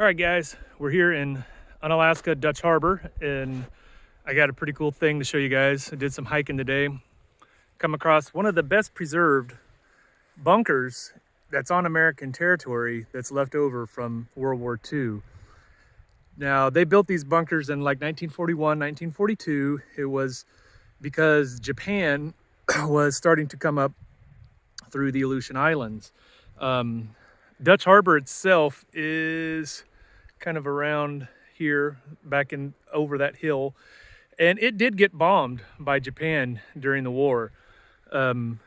All right, guys, we're here in Unalaska, Dutch Harbor, and I got a pretty cool thing to show you guys. I did some hiking today. Come across one of the best preserved bunkers that's on American territory that's left over from World War II. Now, they built these bunkers in like 1941, 1942. It was because Japan was starting to come up through the Aleutian Islands. Dutch Harbor itself is kind of around here, back in over that hill, and it did get bombed by Japan during the war. I don't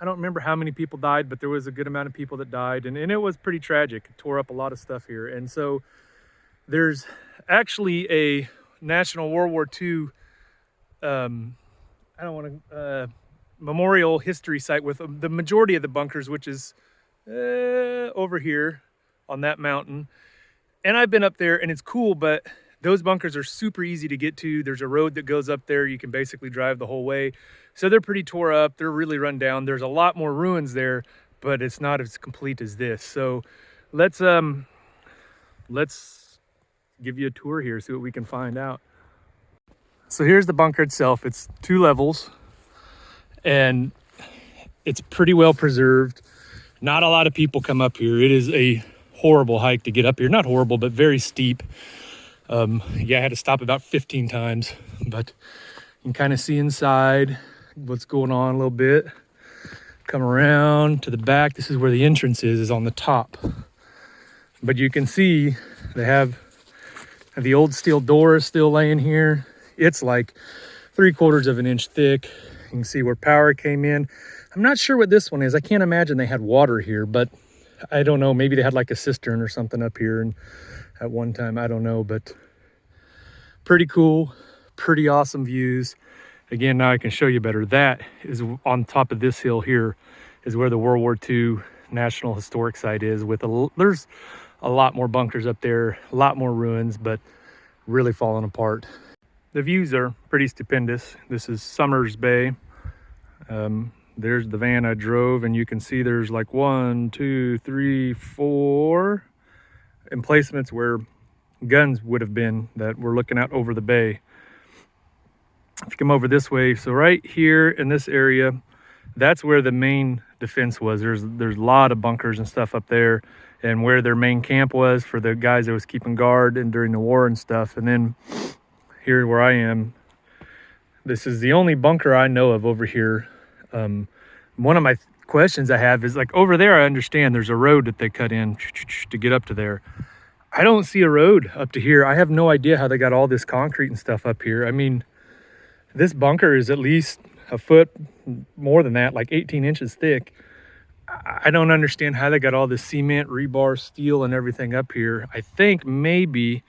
remember how many people died, but there was a good amount of people that died, and it was pretty tragic. It tore up a lot of stuff here. And so there's actually a National World War II memorial history site with the majority of the bunkers, which is over here on that mountain. And I've been up there and it's cool, but those bunkers are super easy to get to. There's a road that goes up there. You can basically drive the whole way. So they're pretty tore up. They're really run down. There's a lot more ruins there, but it's not as complete as this. So let's give you a tour here, see what we can find out. So here's the bunker itself. It's 2 levels and it's pretty well preserved. Not a lot of people come up here. It is a horrible hike to get up here. Not horrible, but very steep. Yeah, I had to stop about 15 times, but you can kind of see inside what's going on a little bit. Come around to the back. This is where the entrance is on the top. But you can see they have the old steel door is still laying here. It's like 3/4 of an inch thick. You can see where power came in. I'm not sure what this one is. I can't imagine they had water here, but I don't know. Maybe they had like a cistern or something up here and at one time, I don't know, but pretty cool, pretty awesome views. Again, now I can show you better. That is on top of this hill here is where the World War II National Historic Site is. There's a lot more bunkers up there, a lot more ruins, but really falling apart. The views are pretty stupendous. This is Summers Bay. There's the van I drove, and you can see there's like 1, 2, 3, 4 emplacements where guns would have been that we're looking out over the bay. If you come over this way, so right here in this area, that's where the main defense was. There's a lot of bunkers and stuff up there, and where their main camp was for the guys that was keeping guard and during the war and stuff. And then here where I am, this is the only bunker I know of over here. One of my questions I have is like over there, I understand there's a road that they cut in to get up to there. I don't see a road up to here. I have no idea how they got all this concrete and stuff up here. I mean, this bunker is at least a foot more than that, like 18 inches thick. I don't understand how they got all this cement, rebar, steel, and everything up here. I think maybe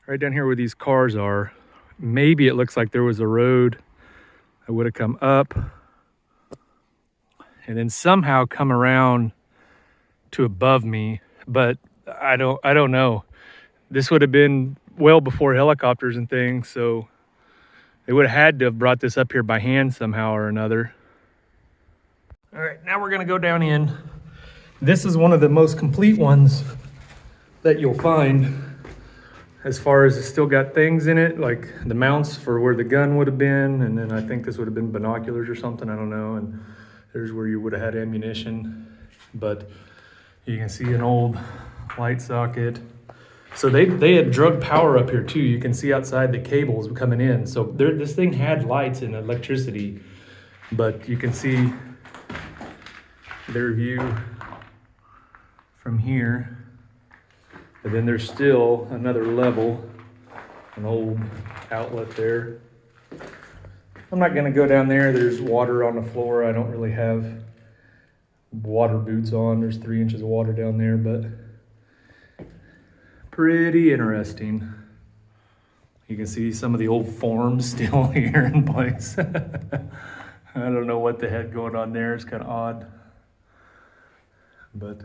right down here where these cars are, maybe it looks like there was a road that would have come up and then somehow come around to above me, but I don't know. This would have been well before helicopters and things, so they would have had to have brought this up here by hand somehow or another. All right, now we're gonna go down in. This is one of the most complete ones that you'll find, as far as it's still got things in it, like the mounts for where the gun would have been, and then I think this would have been binoculars or something, I don't know, and there's where you would have had ammunition. But you can see an old light socket. So they had drug power up here too. You can see outside the cables coming in. So this thing had lights and electricity, but you can see their view from here. And then there's still another level, an old outlet there. I'm not gonna go down there. There's water on the floor. I don't really have water boots on. There's 3 inches of water down there, but pretty interesting. You can see some of the old forms still here in place. I don't know what they had going on there. It's kind of odd, but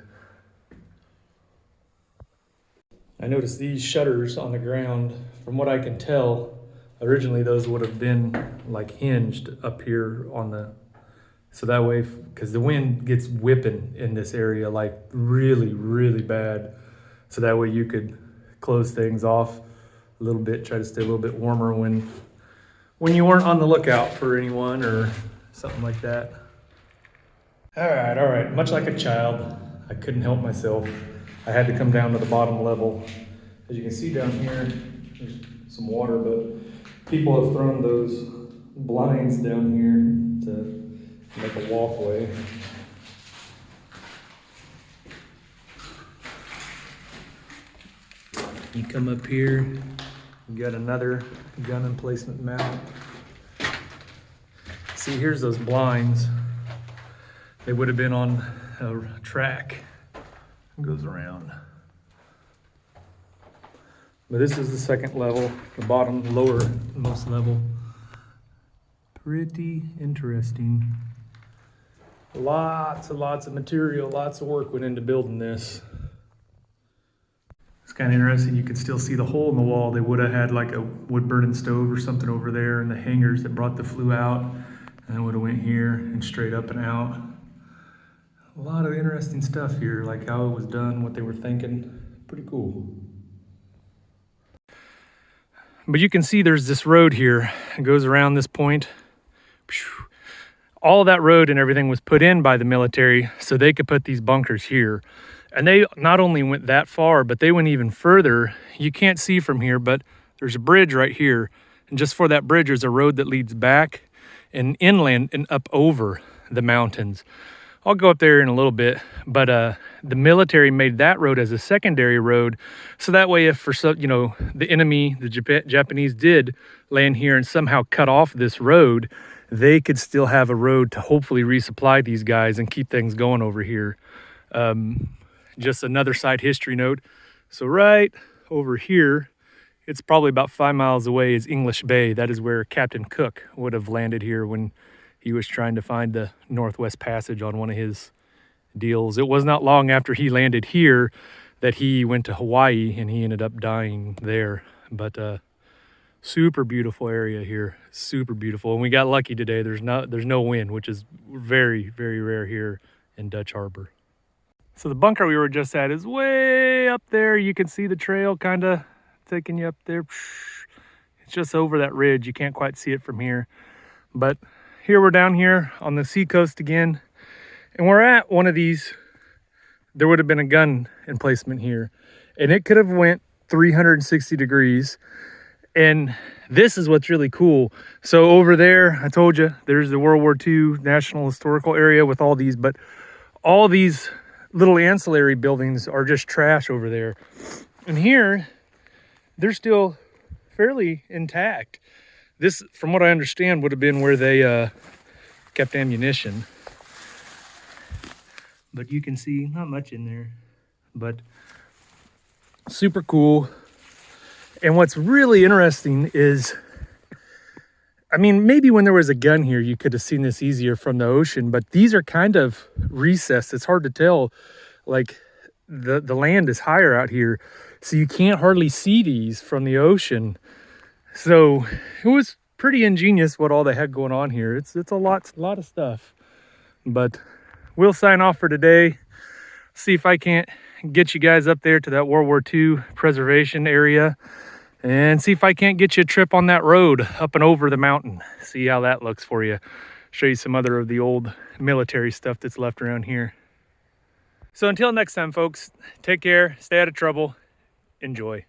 I noticed these shutters on the ground. From what I can tell, originally those would have been like hinged up here on the, so that way, because the wind gets whipping in this area like really, really bad. So that way you could close things off a little bit, try to stay a little bit warmer when you weren't on the lookout for anyone or something like that. All right. Much like a child, I couldn't help myself. I had to come down to the bottom level. As you can see down here, there's some water, but people have thrown those blinds down here to make a walkway. You come up here, you got another gun emplacement mount. See, here's those blinds. They would have been on a track. It goes around. But this is the second level, the bottom, lower most level. Pretty interesting. Lots and lots of material, lots of work went into building this. It's kind of interesting, you can still see the hole in the wall. They would have had like a wood burning stove or something over there and the hangers that brought the flue out, and it would have went here and straight up and out. A lot of interesting stuff here, like how it was done, what they were thinking. Pretty cool. But you can see there's this road here. It goes around this point. All that road and everything was put in by the military so they could put these bunkers here. And they not only went that far, but they went even further. You can't see from here, but there's a bridge right here. And just for that bridge, there's a road that leads back and inland and up over the mountains. I'll go up there in a little bit, but the military made that road as a secondary road, so that way if for some, the enemy, the Japanese did land here and somehow cut off this road, they could still have a road to hopefully resupply these guys and keep things going over here. Just another side history note. So right over here, it's probably about 5 miles away is English Bay. That is where Captain Cook would have landed here when he was trying to find the Northwest Passage on one of his deals. It was not long after he landed here that he went to Hawaii and he ended up dying there. But super beautiful area here, super beautiful. And we got lucky today. There's no wind, which is very, very rare here in Dutch Harbor. So the bunker we were just at is way up there. You can see the trail kind of taking you up there. It's just over that ridge. You can't quite see it from here. But here we're down here on the seacoast again, and we're at one of these. There would have been a gun emplacement here, and it could have went 360 degrees. And this is what's really cool. So over there, I told you, there's the World War II National Historical Area with all these, but all these little ancillary buildings are just trash over there. And here, they're still fairly intact. This, from what I understand, would have been where they kept ammunition. But you can see not much in there, but super cool. And what's really interesting is, I mean, maybe when there was a gun here, you could have seen this easier from the ocean, but these are kind of recessed. It's hard to tell. Like the land is higher out here, so you can't hardly see these from the ocean. So it was pretty ingenious what all they had going on here. It's a lot of stuff. But we'll sign off for today. See if I can't get you guys up there to that World War II preservation area and see if I can't get you a trip on that road up and over the mountain. See how that looks for you. Show you some other of the old military stuff that's left around here. So until next time, folks, take care, stay out of trouble, enjoy.